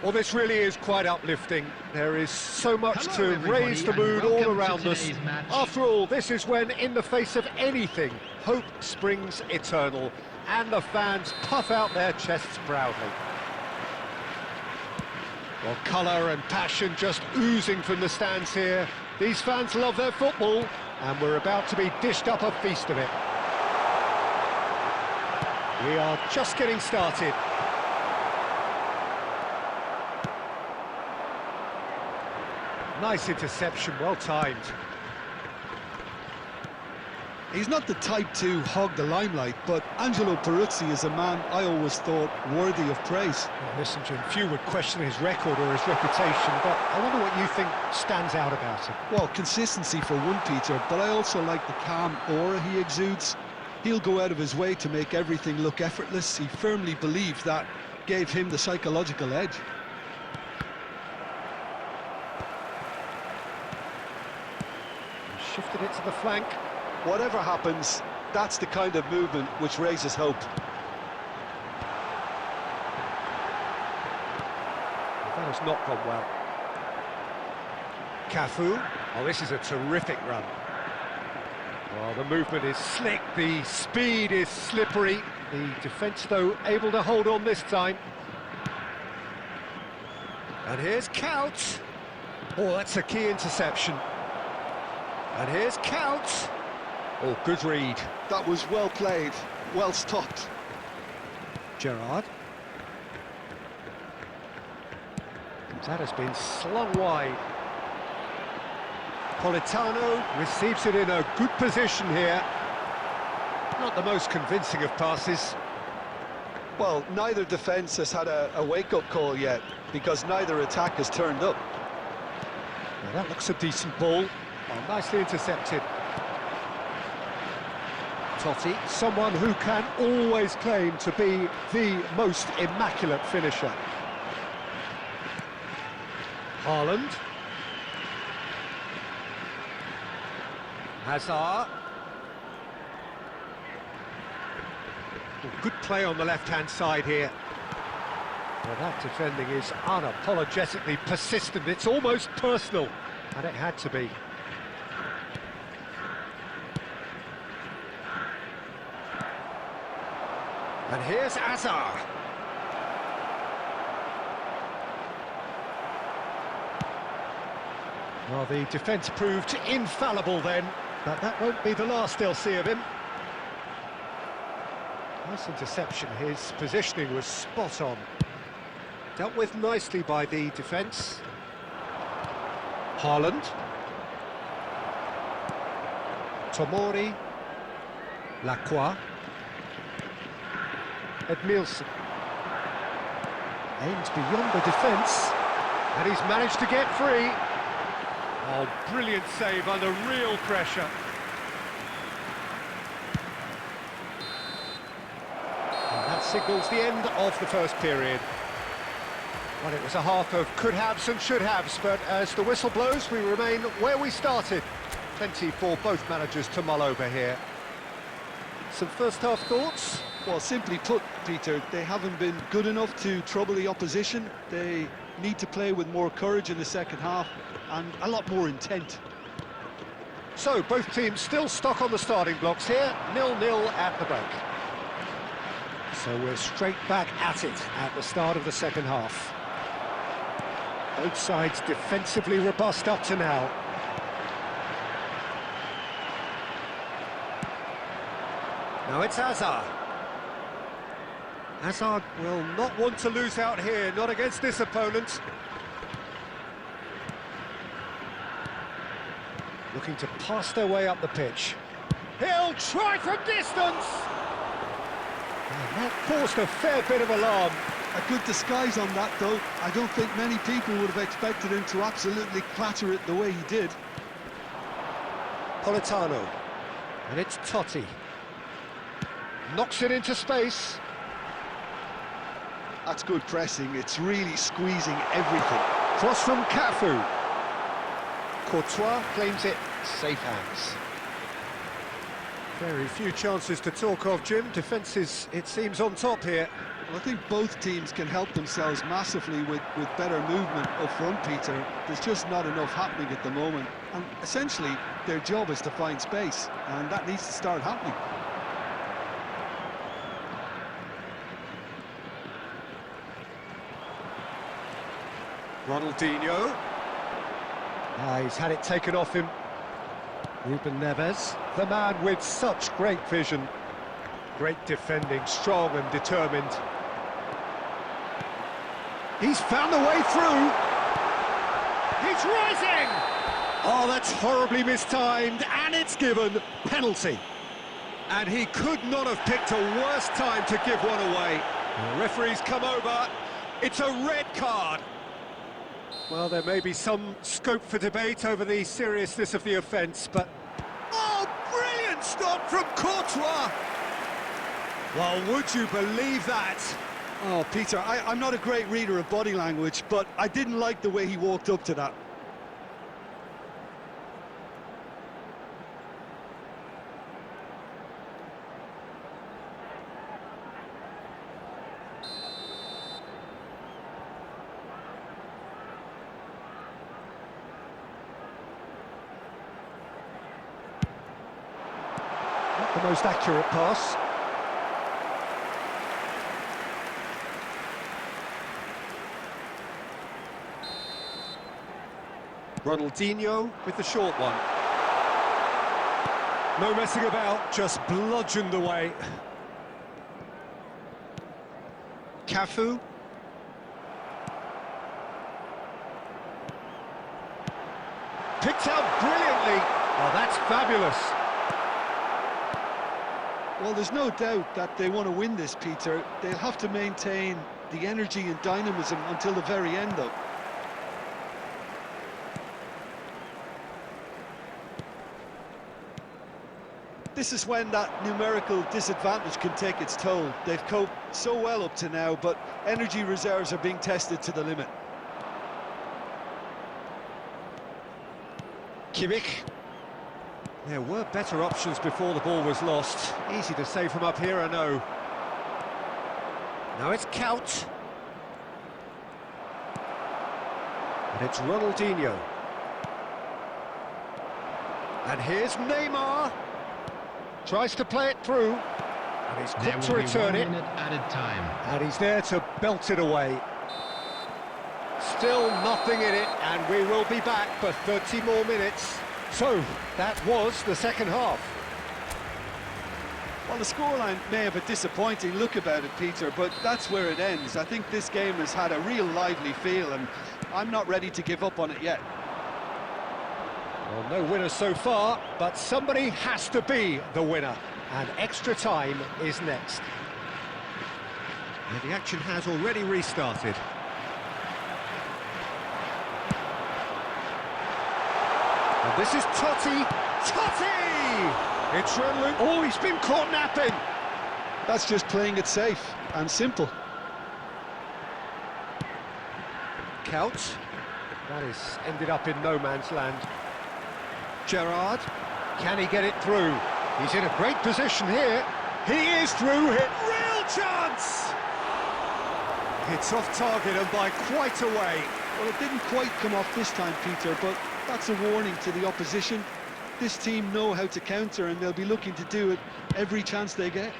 Well, this really is quite uplifting. There is so much Hello, to raise the everybody, mood and all welcome around to us. today's match. After all, this is when, in the face of anything, hope springs eternal, and the fans puff out their chests proudly. Well, colour and passion just oozing from the stands here. These fans love their football, and we're about to be dished up a feast of it. We are just getting started. Nice interception, well timed. He's not the type to hog the limelight, but Angelo Peruzzi is a man I always thought worthy of praise. Well, listen, Jim, few would question his record or his reputation, but I wonder what you think stands out about him. Well, consistency for one, Peter, but I also like the calm aura he exudes. He'll go out of his way to make everything look effortless. He firmly believes that gave him the psychological edge. Shifted it to the flank. Whatever happens, that's the kind of movement which raises hope. That has not gone well. Cafu. Oh, this is a terrific run. Well, the movement is slick, the speed is slippery. The defence, though, able to hold on this time. And here's Couch. Oh, that's a key interception. And here's Couch. Oh, good read. That was well played, well stopped. Gerrard. That has been slung wide. Politano receives it in a good position here. Not the most convincing of passes. Well, neither defence has had a wake-up call yet, because neither attack has turned up. Well, that looks a decent ball. Oh, nicely intercepted. Totti, someone who can always claim to be the most immaculate finisher. Haaland. Hazard. Well, good play on the left-hand side here. Well, that defending is unapologetically persistent. It's almost personal, and it had to be. And here's Hazard. Well, the defence proved infallible then, but that won't be the last they'll see of him. Nice interception, his positioning was spot on. Dealt with nicely by the defence. Haaland. Tomori. Lacroix. Edmilson. Aimed beyond the defence, and he's managed to get free. Oh, brilliant save under real pressure. And that signals the end of the first period. Well, it was a half of could-haves and should-haves, but as the whistle blows, we remain where we started. Plenty for both managers to mull over here. Some first-half thoughts? Well, simply put, Peter, they haven't been good enough to trouble the opposition. They need to play with more courage in the second half and a lot more intent. So, both teams still stuck on the starting blocks here, 0-0 at the break. So we're straight back at it at the start of the second half. Both sides defensively robust up to now. Now it's Hazard. Hazard will not want to lose out here, not against this opponent. Looking to pass their way up the pitch. He'll try from distance! And that caused a fair bit of alarm. A good disguise on that, though. I don't think many people would have expected him to absolutely clatter it the way he did. Politano. And it's Totti. Knocks it into space. That's good pressing. It's really squeezing everything. Cross from Cafu. Courtois claims it, safe hands. Very few chances to talk of, Jim. Defence is, it seems, on top here. Well, I think both teams can help themselves massively with better movement up front, Peter. There's just not enough happening at the moment. And essentially, their job is to find space, and that needs to start happening. Ronaldinho. He's had it taken off him. Ruben Neves, the man with such great vision. Great defending, strong and determined. He's found a way through. He's rising! Oh, that's horribly mistimed, and it's given. Penalty. And he could not have picked a worse time to give one away. The referee's come over. It's a red card. Well, there may be some scope for debate over the seriousness of the offence, but... Oh, brilliant stop from Courtois! Well, would you believe that? Oh, Peter, I'm not a great reader of body language, but I didn't like the way he walked up to that. Not the most accurate pass. Ronaldinho with the short one. No messing about, just bludgeoned away. Cafu. Picked out brilliantly. Oh, that's fabulous. Well, there's no doubt that they want to win this, Peter. They'll have to maintain the energy and dynamism until the very end, though. This is when that numerical disadvantage can take its toll. They've coped so well up to now, but energy reserves are being tested to the limit. Kimmich. There were better options before the ball was lost. Easy to save from up here, I know. Now it's Kaut. And it's Ronaldinho. And here's Neymar. Tries to play it through. And he's quick to return it. At a time. And he's there to belt it away. Still nothing in it, and we will be back for 30 more minutes. So, that was the second half. Well, the scoreline may have a disappointing look about it, Peter, but that's where it ends. I think this game has had a real lively feel, and I'm not ready to give up on it yet. Well, no winner so far, but somebody has to be the winner. And extra time is next. And the action has already restarted. And this is Totti. Totti! It's Ronaldo. Oh, he's been caught napping. That's just playing it safe and simple. Kaut. That is ended up in no man's land. Gerrard, can he get it through? He's in a great position here. He is through here. Real chance! It's off target and by quite a way. Well, it didn't quite come off this time, Peter, but that's a warning to the opposition. This team know how to counter, and they'll be looking to do it every chance they get.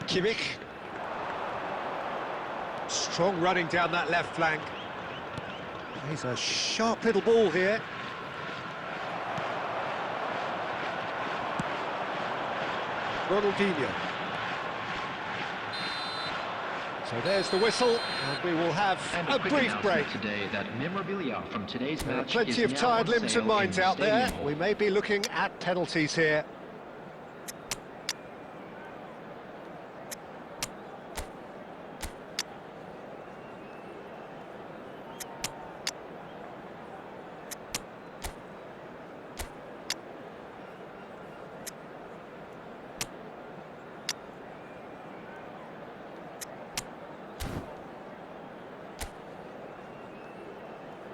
Kimmich. Strong running down that left flank. He's a sharp little ball here. Ronaldinho. So there's the whistle, and we will have a brief break. Today that memorabilia from today's match Plenty of tired limbs and minds out there. We may be looking at penalties here.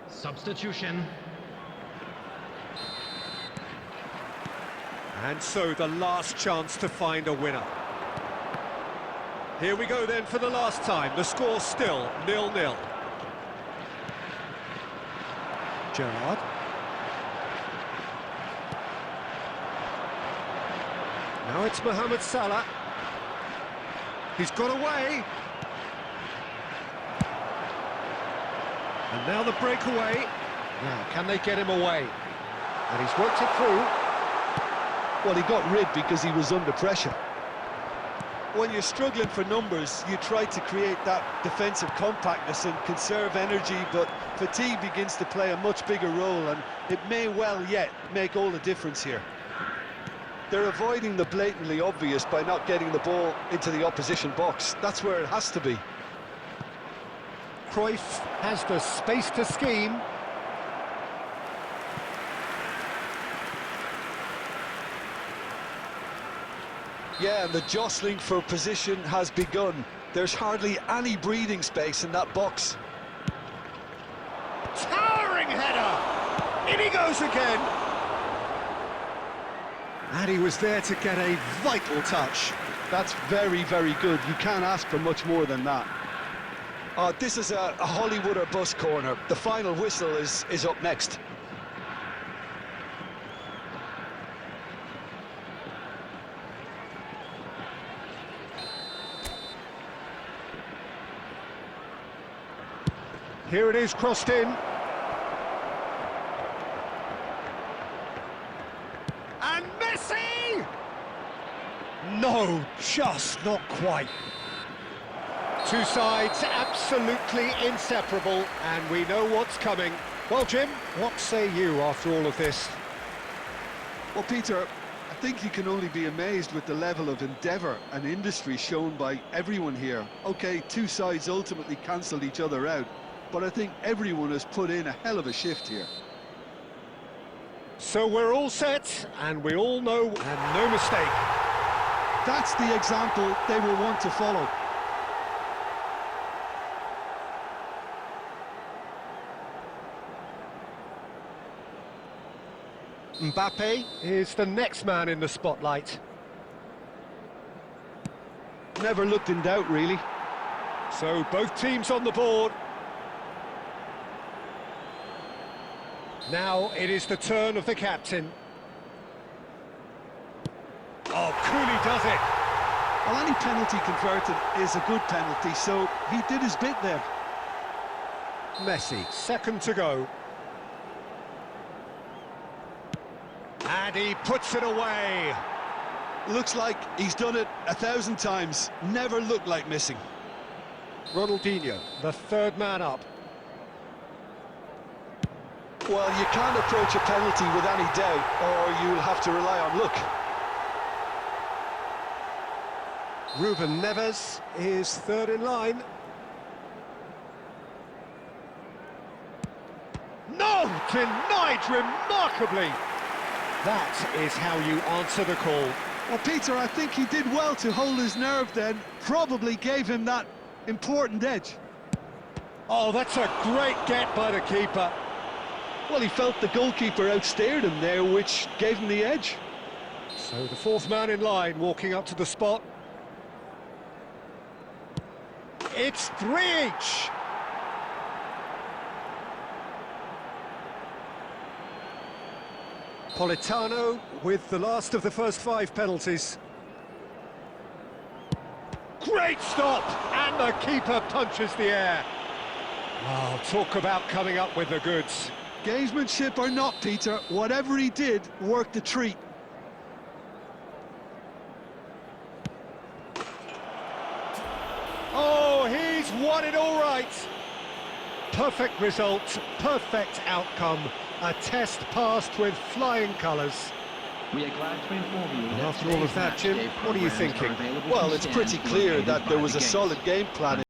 Substitution. And so the last chance to find a winner. Here we go then for the last time. The score's still 0-0. Gerrard. Now it's Mohamed Salah. He's got away. And now the breakaway. Now, can they get him away? And he's worked it through. Well, he got rid because he was under pressure. When you're struggling for numbers, you try to create that defensive compactness and conserve energy, but fatigue begins to play a much bigger role, and it may well yet make all the difference here. They're avoiding the blatantly obvious by not getting the ball into the opposition box. That's where it has to be. Cruyff has the space to scheme. Yeah, and the jostling for position has begun. There's hardly any breathing space in that box. Towering header! In he goes again! And he was there to get a vital touch. That's very, very good. You can't ask for much more than that. This is a Hollywood or bust corner. The final whistle is up next. Here it is, crossed in. And Messi! No, just not quite. Two sides absolutely inseparable, and we know what's coming. Well, Jim, what say you after all of this? Well, Peter, I think you can only be amazed with the level of endeavour and industry shown by everyone here. OK, two sides ultimately cancelled each other out, but I think everyone has put in a hell of a shift here. So we're all set, and we all know, and no mistake. That's the example they will want to follow. Mbappe is the next man in the spotlight. Never looked in doubt, really. So both teams on the board. Now it is the turn of the captain. Oh, coolly does it. Well, any penalty converted is a good penalty, so he did his bit there. Messi, second to go. And he puts it away. Looks like he's done it 1,000 times. Never looked like missing. Ronaldinho, the third man up. Well, you can't approach a penalty with any doubt, or you'll have to rely on luck. Ruben Neves is third in line. No! Denied remarkably! That is how you answer the call. Well, Peter, I think he did well to hold his nerve then. Probably gave him that important edge. Oh, that's a great get by the keeper. Well, he felt the goalkeeper outstared him there, which gave him the edge. So the fourth man in line walking up to the spot. It's 3 each. Politano with the last of the first 5 penalties. Great stop! And the keeper punches the air. Oh, talk about coming up with the goods. Gamesmanship or not, Peter, whatever he did worked a treat. Oh, he's won it all right. Perfect result, perfect outcome. A test passed with flying colours. We are glad to inform you that After all of that, Jim, what are you thinking? Well, it's pretty clear that there was a solid game plan